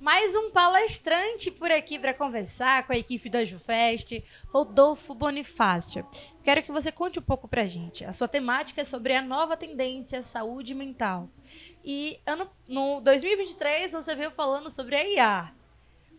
Mais um palestrante por aqui para conversar com a equipe da JuFest, Rodolfo Bonifácio. Quero que você conte um pouco para a gente. A sua temática é sobre a nova tendência saúde mental. E no 2023 você veio falando sobre a IA.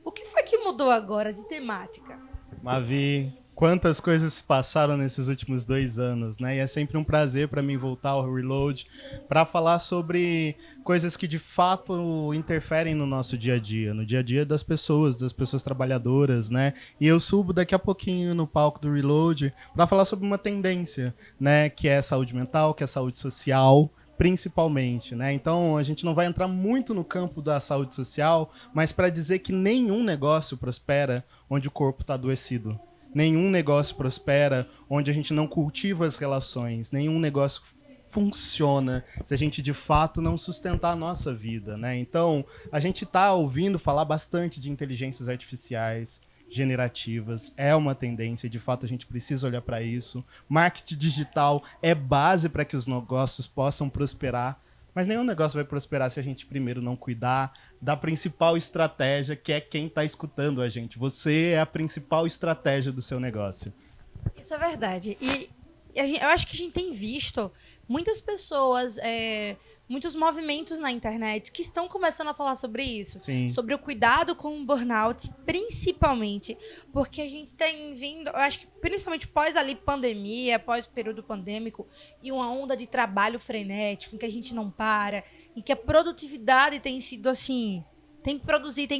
O que foi que mudou agora de temática? Mavi, quantas coisas se passaram nesses últimos 2 anos, né? E é sempre um prazer para mim voltar ao Reload para falar sobre coisas que de fato interferem no nosso dia a dia, no dia a dia das pessoas trabalhadoras, né? E eu subo daqui a pouquinho no palco do Reload para falar sobre uma tendência, né? Que é saúde mental, que é saúde social, principalmente, né? Então a gente não vai entrar muito no campo da saúde social, mas para dizer que nenhum negócio prospera onde o corpo está adoecido. Nenhum negócio prospera onde a gente não cultiva as relações. Nenhum negócio funciona se a gente de fato não sustentar a nossa vida, né? Então, a gente está ouvindo falar bastante de inteligências artificiais generativas, é uma tendência, e de fato a gente precisa olhar para isso. Marketing digital é base para que os negócios possam prosperar, mas nenhum negócio vai prosperar se a gente primeiro não cuidar da principal estratégia, que é quem está escutando a gente. Você é a principal estratégia do seu negócio. Isso é verdade. Eu acho que a gente tem visto muitas pessoas, muitos movimentos na internet que estão começando a falar sobre isso, Sim. sobre o cuidado com o burnout, principalmente, porque a gente tem vindo, eu acho que principalmente pós ali pandemia, pós período pandêmico, e uma onda de trabalho frenético, em que a gente não para, em que a produtividade tem sido assim, tem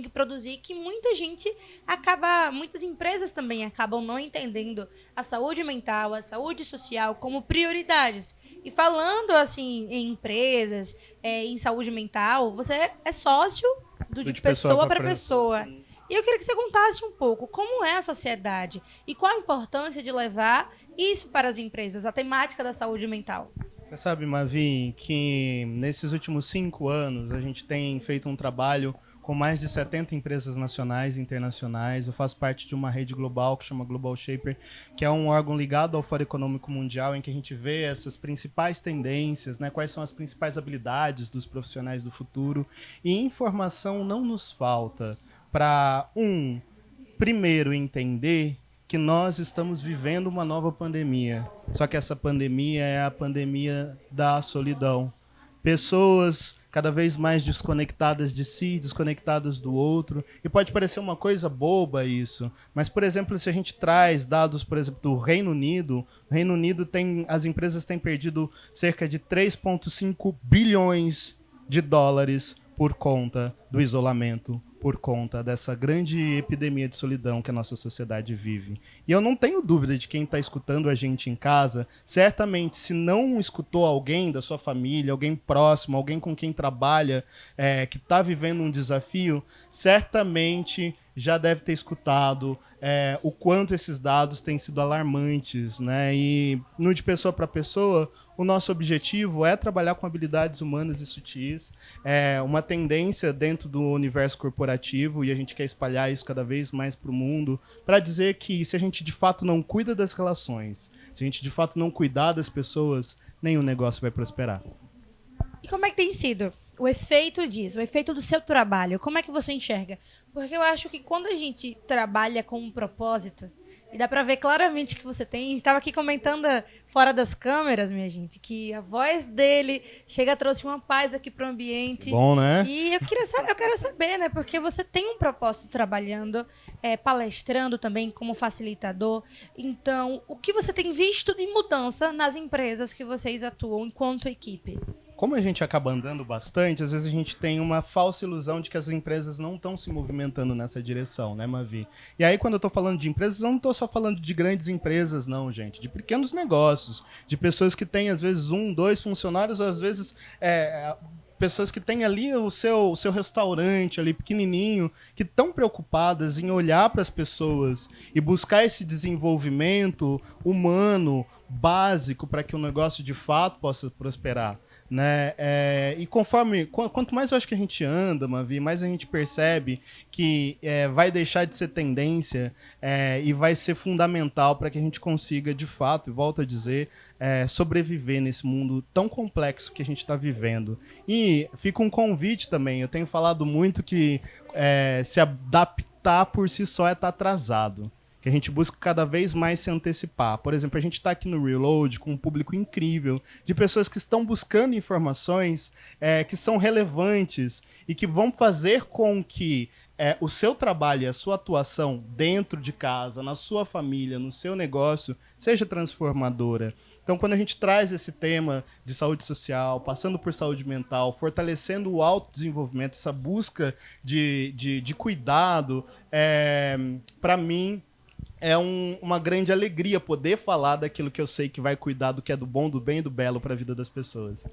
que produzir, que muita gente acaba, muitas empresas também acabam não entendendo a saúde mental, a saúde social como prioridades. E falando assim em empresas, em saúde mental, você é sócio de De pessoa pessoa para para pessoa. pessoa. E eu queria que você contasse um pouco como é a sociedade e qual a importância de levar isso para as empresas, a temática da saúde mental. Você sabe, Mavi, que nesses últimos 5 anos a gente tem feito um trabalho com mais de 70 empresas nacionais e internacionais. Eu faço parte de uma rede global que chama Global Shaper, que é um órgão ligado ao Fórum Econômico Mundial, em que a gente vê essas principais tendências, né, quais são as principais habilidades dos profissionais do futuro. E informação não nos falta para, primeiro, entender que nós estamos vivendo uma nova pandemia. Só que essa pandemia é a pandemia da solidão. Pessoas cada vez mais desconectadas de si, desconectadas do outro. E pode parecer uma coisa boba isso, mas, por exemplo, se a gente traz dados, por exemplo, do Reino Unido, o Reino Unido tem, as empresas têm perdido cerca de 3,5 bilhões de dólares por conta do isolamento, por conta dessa grande epidemia de solidão que a nossa sociedade vive. E eu não tenho dúvida de quem está escutando a gente em casa, certamente, se não escutou alguém da sua família, alguém próximo, alguém com quem trabalha, que está vivendo um desafio, certamente já deve ter escutado o quanto esses dados têm sido alarmantes, né? E no de pessoa para pessoa, o nosso objetivo é trabalhar com habilidades humanas e sutis, uma tendência dentro do universo corporativo, e a gente quer espalhar isso cada vez mais para o mundo, para dizer que se a gente de fato não cuida das relações, se a gente de fato não cuidar das pessoas, nenhum negócio vai prosperar. E como é que tem sido o efeito disso, o efeito do seu trabalho? Como é que você enxerga? Porque eu acho que quando a gente trabalha com um propósito, e dá pra ver claramente que você tem, a gente tava aqui comentando fora das câmeras, minha gente, que a voz dele chega, trouxe uma paz aqui pro ambiente. Bom, né? E eu quero saber, né? Porque você tem um propósito trabalhando, palestrando também como facilitador. Então, o que você tem visto de mudança nas empresas que vocês atuam enquanto equipe? Como a gente acaba andando bastante, às vezes a gente tem uma falsa ilusão de que as empresas não estão se movimentando nessa direção, né, Mavi? E aí, quando eu estou falando de empresas, eu não estou só falando de grandes empresas, não, gente. De pequenos negócios, de pessoas que têm, às vezes, 1, 2 funcionários, às vezes, pessoas que têm ali o seu restaurante ali pequenininho, que estão preocupadas em olhar para as pessoas e buscar esse desenvolvimento humano básico para que o negócio de fato possa prosperar, né? E quanto mais eu acho que a gente anda, Mavi, mais a gente percebe que vai deixar de ser tendência, e vai ser fundamental para que a gente consiga, de fato, e volto a dizer, sobreviver nesse mundo tão complexo que a gente está vivendo. E fica um convite também, eu tenho falado muito que se adaptar por si só é estar atrasado. Que a gente busca cada vez mais se antecipar. Por exemplo, a gente está aqui no Reload com um público incrível de pessoas que estão buscando informações que são relevantes e que vão fazer com que o seu trabalho e a sua atuação dentro de casa, na sua família, no seu negócio, seja transformadora. Então, quando a gente traz esse tema de saúde social, passando por saúde mental, fortalecendo o autodesenvolvimento, essa busca de cuidado, para mim, uma grande alegria poder falar daquilo que eu sei que vai cuidar do que é do bom, do bem e do belo para a vida das pessoas.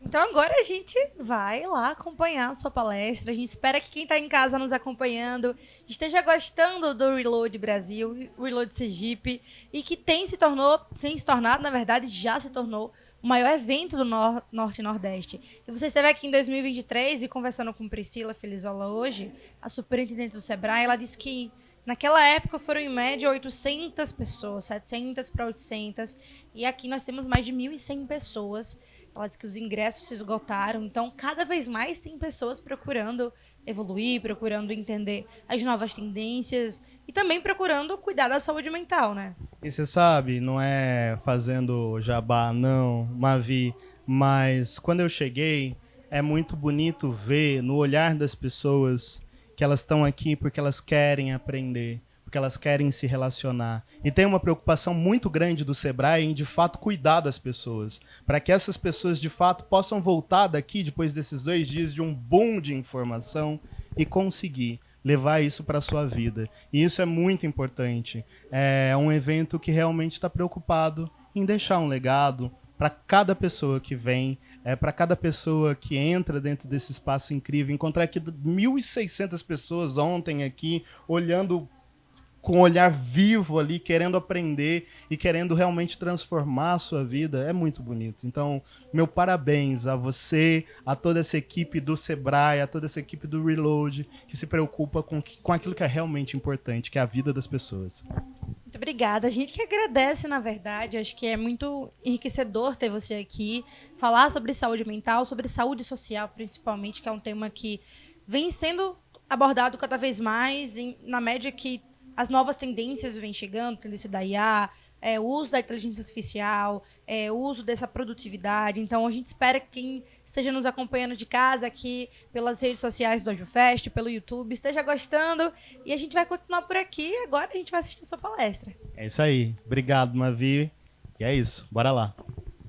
Então agora a gente vai lá acompanhar a sua palestra. A gente espera que quem está em casa nos acompanhando esteja gostando do Reload Brasil, Reload Sergipe, e que tem se tornado, na verdade, já se tornou o maior evento do Norte e Nordeste. E você esteve aqui em 2023 e conversando com Priscila Felizola hoje, a superintendente do Sebrae, ela disse que naquela época foram em média 800 pessoas, 700 para 800, e aqui nós temos mais de 1.100 pessoas. Ela disse que os ingressos se esgotaram, então cada vez mais tem pessoas procurando evoluir, procurando entender as novas tendências e também procurando cuidar da saúde mental, né? E você sabe, não é fazendo jabá não, Mavi, mas quando eu cheguei, é muito bonito ver no olhar das pessoas que elas estão aqui porque elas querem aprender, porque elas querem se relacionar. E tem uma preocupação muito grande do Sebrae em, de fato, cuidar das pessoas, para que essas pessoas, de fato, possam voltar daqui, depois desses 2 dias de um boom de informação, e conseguir levar isso para a sua vida. E isso é muito importante. É um evento que realmente está preocupado em deixar um legado para cada pessoa que vem, para cada pessoa que entra dentro desse espaço incrível. Encontrar aqui 1.600 pessoas ontem aqui, olhando com um olhar vivo ali, querendo aprender e querendo realmente transformar a sua vida, é muito bonito. Então, meu parabéns a você, a toda essa equipe do Sebrae, a toda essa equipe do Reload, que se preocupa com aquilo que é realmente importante, que é a vida das pessoas. Muito obrigada. A gente que agradece, na verdade. Acho que é muito enriquecedor ter você aqui, falar sobre saúde mental, sobre saúde social, principalmente, que é um tema que vem sendo abordado cada vez mais, na média que as novas tendências vêm chegando, tendência da IA, o uso da inteligência artificial, o uso dessa produtividade. Então, a gente espera que quem esteja nos acompanhando de casa aqui, pelas redes sociais do AjuFest, pelo YouTube, esteja gostando. E a gente vai continuar por aqui. Agora a gente vai assistir a sua palestra. É isso aí. Obrigado, Mavi. E é isso. Bora lá.